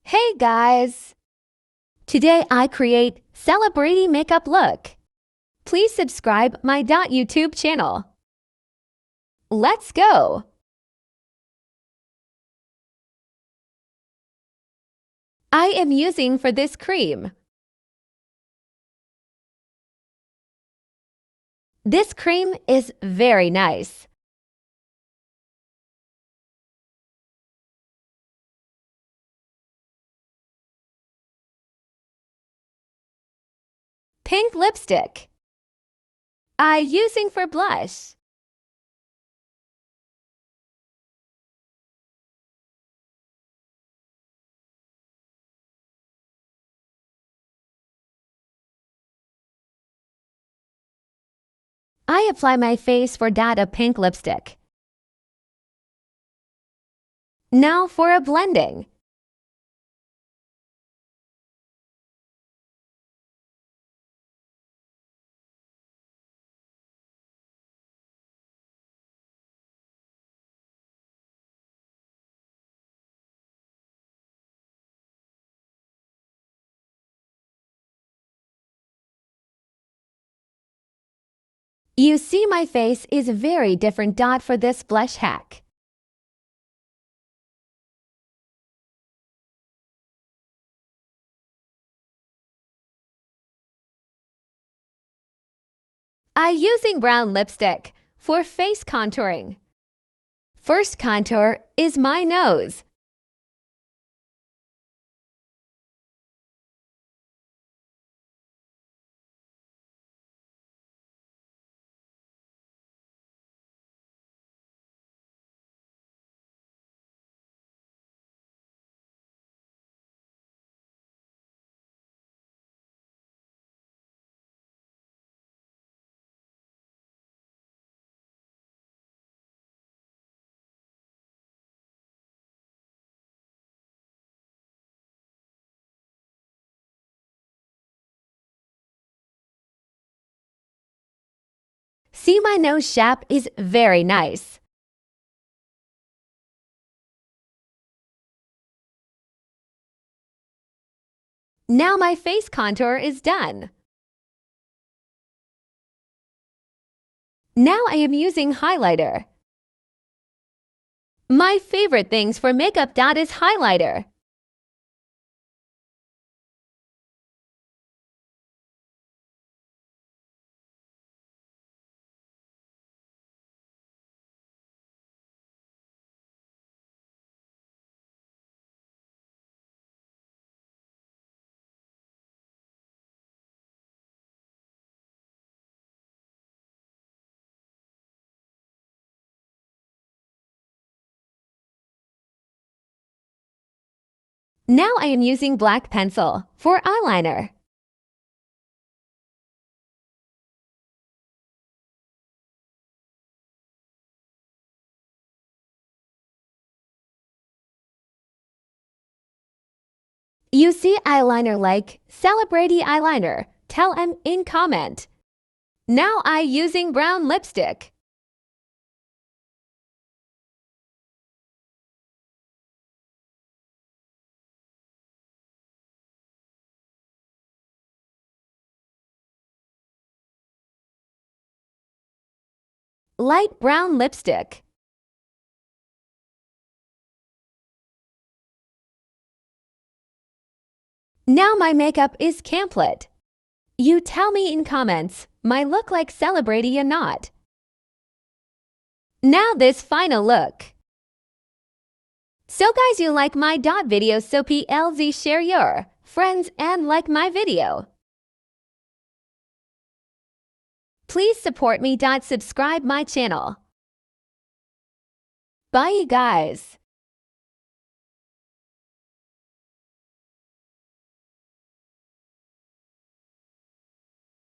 Hey guys! Today I create Celebratiy makeup look. Please subscribe my YouTube channel. Let's go! I am using for this cream. This cream is very nice. Pink lipstick. I using for blush. I apply my face for that a pink lipstick. Now for a blending. You see my face is very different dot for this blush hack. I using brown lipstick for face contouring. First contour is my nose. See my nose shape is very nice. Now my face contour is done. Now I am using highlighter. My favorite things for makeup dot is highlighter. Now I am using black pencil for eyeliner. You see eyeliner like Celebratiy eyeliner? Tell them in comment. Now I using brown lipstick. Light brown lipstick. Now my makeup is complete. You tell me in comments, my look like Celebratiy or not. Now this final look. So guys, you like my video, so please share your friends and like my video. Please support me. Subscribe my channel. Bye guys.